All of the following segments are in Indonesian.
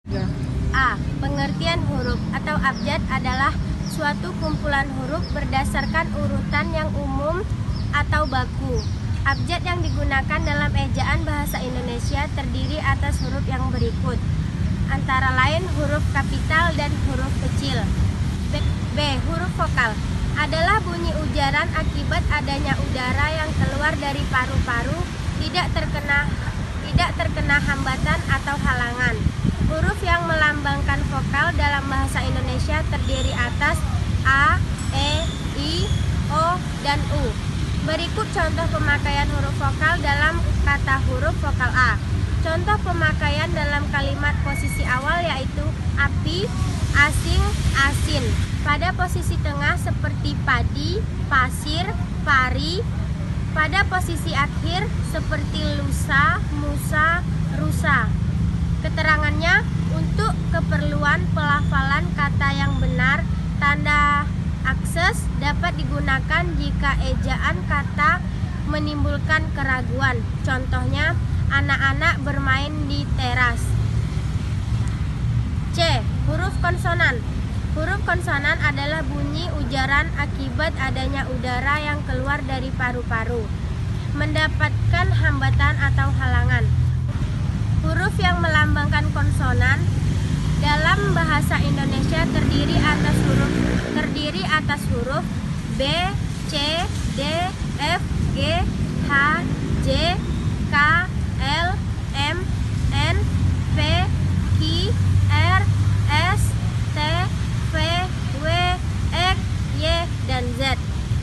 A. Pengertian huruf atau abjad adalah suatu kumpulan huruf berdasarkan urutan yang umum atau baku. Abjad yang digunakan dalam ejaan bahasa Indonesia terdiri atas huruf yang berikut, antara lain huruf kapital dan huruf kecil. B. Huruf vokal adalah bunyi ujaran akibat adanya udara yang keluar dari paru-paru tidak terkena hambatan atau halangan. Huruf yang melambangkan vokal dalam bahasa Indonesia terdiri atas A, E, I, O, dan U. Berikut contoh pemakaian huruf vokal dalam kata huruf vokal A. Contoh pemakaian dalam kalimat posisi awal yaitu api, asing, asin. Pada posisi tengah seperti padi, pasir, pari. Pada posisi akhir seperti lusa, musa, rusa. Keterangannya, untuk keperluan pelafalan kata yang benar, tanda akses dapat digunakan jika ejaan kata menimbulkan keraguan. Contohnya, anak-anak bermain di teras. C. Huruf konsonan. Huruf konsonan adalah bunyi ujaran akibat adanya udara yang keluar dari paru-paru, mendapatkan hambatan atau halangan. Huruf yang melambangkan konsonan dalam bahasa Indonesia terdiri atas huruf B, C, D, F, G, H, J, K, L, M, N, P, Q, R, S, T, V, W, X, Y, dan Z.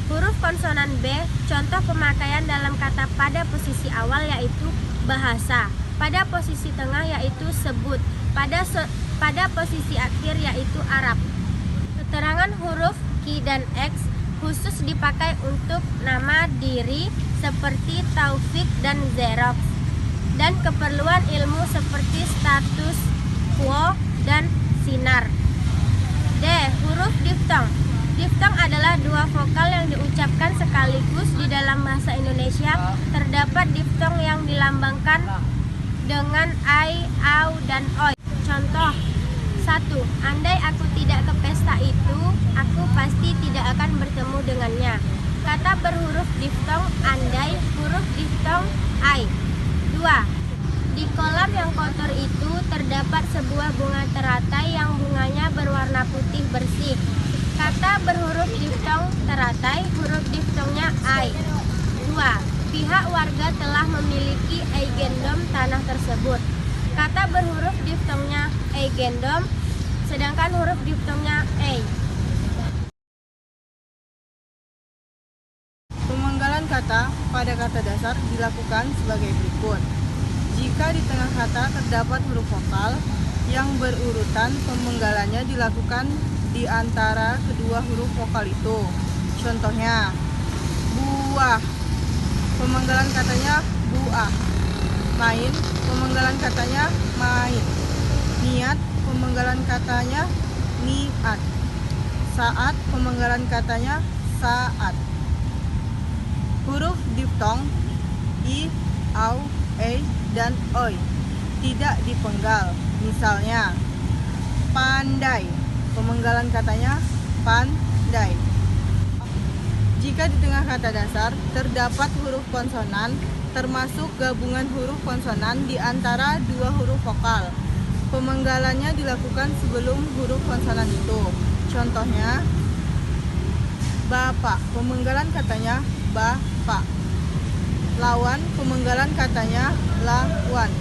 Huruf konsonan B, contoh pemakaian dalam kata pada posisi awal yaitu bahasa, pada posisi tengah yaitu sebut, pada posisi akhir yaitu Arab. Keterangan huruf Q dan X khusus dipakai untuk nama diri seperti Taufik dan Xerox, dan keperluan ilmu seperti status quo dan sinar. D. Huruf diftong. Diftong adalah dua vokal yang diucapkan sekaligus di dalam bahasa Indonesia. Terdapat diftong yang dilambangkan dengan ai, au, dan oi. Contoh 1. Andai aku tidak ke pesta itu, aku pasti tidak akan bertemu dengannya. Kata berhuruf diftong andai, huruf diftong ai. 2. Di kolam yang kotor itu terdapat sebuah bunga teratai yang bunganya berwarna putih bersih. Kata berhuruf diftong teratai, huruf diftongnya ai. 2. Pihak warga telah memiliki eigendom tanah tersebut. Kata berhuruf diftongnya eigendom, sedangkan huruf diftongnya ei. Pemenggalan kata pada kata dasar dilakukan sebagai berikut. Jika di tengah kata terdapat huruf vokal yang berurutan, pemenggalannya dilakukan di antara kedua huruf vokal itu. Contohnya, buah, pemenggalan katanya buah. Main, pemenggalan katanya main. Niat, pemenggalan katanya niat. Saat, pemenggalan katanya saat. Huruf diftong i, au, e, dan oi tidak dipenggal. Misalnya, pandai, pemenggalan katanya pandai. Jika di tengah kata dasar terdapat huruf konsonan, termasuk gabungan huruf konsonan di antara dua huruf vokal, pemenggalannya dilakukan sebelum huruf konsonan itu. Contohnya, bapak, pemenggalan katanya bapak. Lawan, pemenggalan katanya lawan.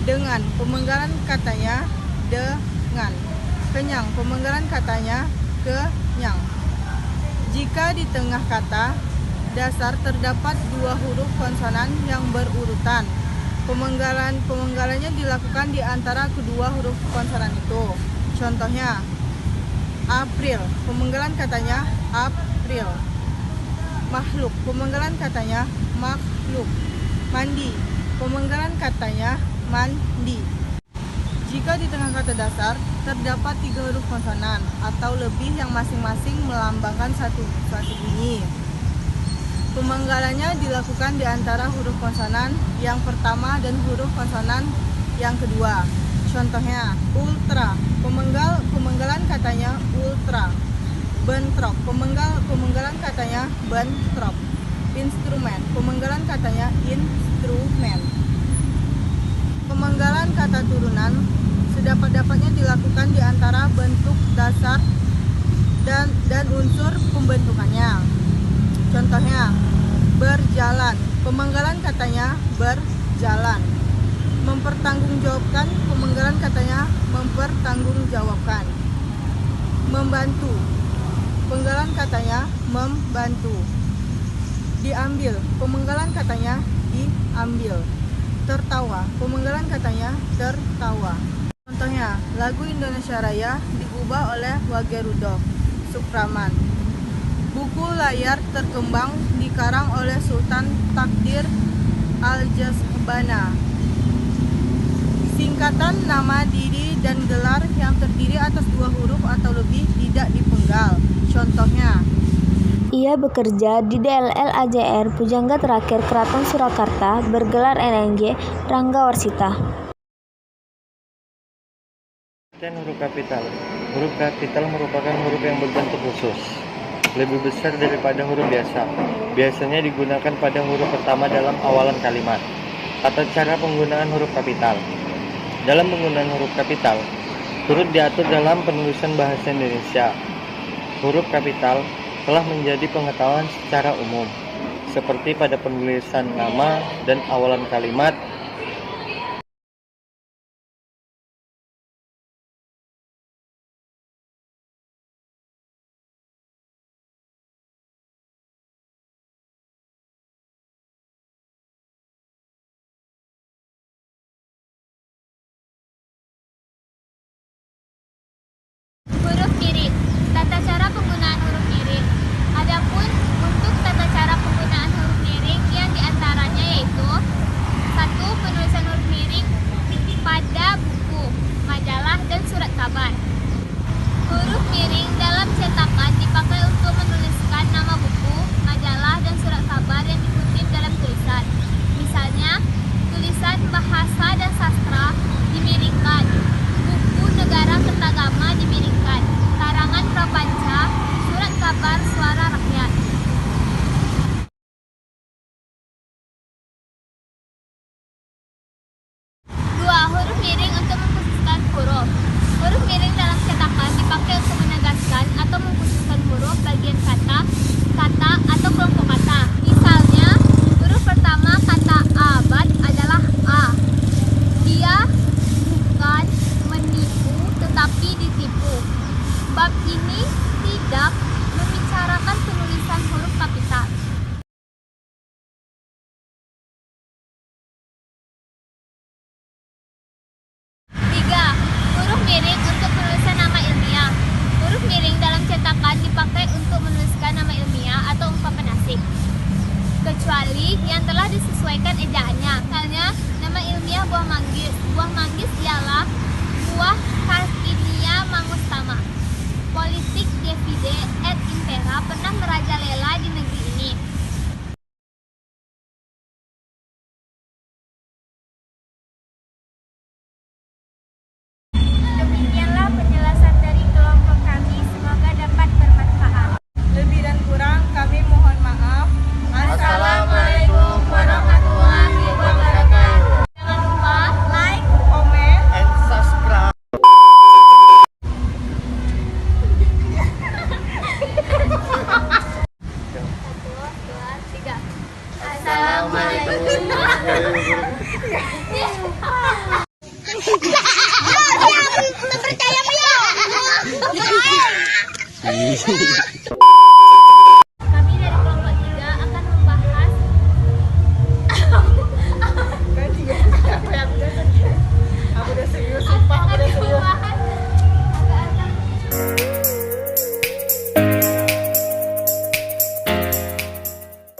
Dengan, pemenggalan katanya dengan. Kenyang, pemenggalan katanya kenyang. Jika di tengah kata dasar terdapat dua huruf konsonan yang berurutan, pemenggalannya dilakukan di antara kedua huruf konsonan itu. Contohnya, April, pemenggalan katanya April. Makhluk, pemenggalan katanya makhluk. Mandi, pemenggalan katanya mandi. Jika di tengah kata dasar terdapat tiga huruf konsonan atau lebih yang masing-masing melambangkan satu bunyi, pemenggalannya dilakukan di antara huruf konsonan yang pertama dan huruf konsonan yang kedua. Contohnya, ultra, pemenggalan katanya ultra. Bentrok, pemenggalan katanya bentrok. Instrumen, pemenggalan katanya instrumen. Pemenggalan kata turunan sedapat-dapatnya dilakukan di antara bentuk dasar dan unsur pembentukannya. Contohnya, berjalan, pemenggalan katanya berjalan. Mempertanggungjawabkan, pemenggalan katanya mempertanggungjawabkan. Membantu, pemenggalan katanya membantu. Diambil, pemenggalan katanya diambil. Tertawa, pemenggalan katanya tertawa. Contohnya, lagu Indonesia Raya diubah oleh Wage Rudolf Supratman. Buku layar terkembang dikarang oleh Sultan Takdir Al-Jazbana. Singkatan nama diri dan gelar yang terdiri atas 2 huruf atau lebih tidak dipenggal. Contohnya, ia bekerja di DLL AJR Pujangga Terakhir Keraton Surakarta bergelar NNG Rangga Warsita. Huruf kapital. Huruf kapital merupakan huruf yang berbentuk khusus, lebih besar daripada huruf biasa. Biasanya digunakan pada huruf pertama dalam awalan kalimat. Tata cara penggunaan huruf kapital. Dalam penggunaan huruf kapital, turut diatur dalam penulisan bahasa Indonesia. Huruf kapital telah menjadi pengetahuan secara umum, seperti pada penulisan nama dan awalan kalimat. Huruf miring. Tata cara penggunaan huruf miring. Adapun untuk tata cara penggunaan huruf miring yang diantaranya yaitu 1. Penulisan huruf miring pada buku, majalah, dan surat kabar. Huruf miring dalam cetakan dipakai untuk menuliskan nama buku, majalah, dan surat kabar yang dikutip dalam tulisan. Misalnya, tulisan bahasa dan sastra dimiringkan, buku negara kertagama dimiringkan, karangan prapanca, surat kabar suara rakyat. 2. Huruf miring untuk mengkhususkan huruf. Huruf miring dalam cetakan dipakai untuk menegaskan atau mengkhususkan huruf bagian kata, atau kelompok kata. Misalnya, huruf pertama kata abad adalah A. Dia bukan menipu tetapi ditipu. Bab ini tidak membicarakan penulisan huruf kapital. 3. Huruf miring untuk penulisan nama ilmiah. Huruf miring dalam cetakan dipakai untuk menuliskan nama ilmiah atau ungkapan asing, kecuali yang telah disesuaikan ejaannya. Misalnya, nama ilmiah buah manggis. Buah manggis ialah buah Carcinia mangostama. Politik divide et impera pernah merajalela di negeri ini. Demikianlah penjelasan dari kelompok kami, semoga dapat bermanfaat. lebih dan kurang kami mohon maaf. Assalamualaikum warahmatullahi wabarakatuh. Jangan lupa like, Komen, And subscribe. 1, 2, 3. Assalamualaikum. Percaya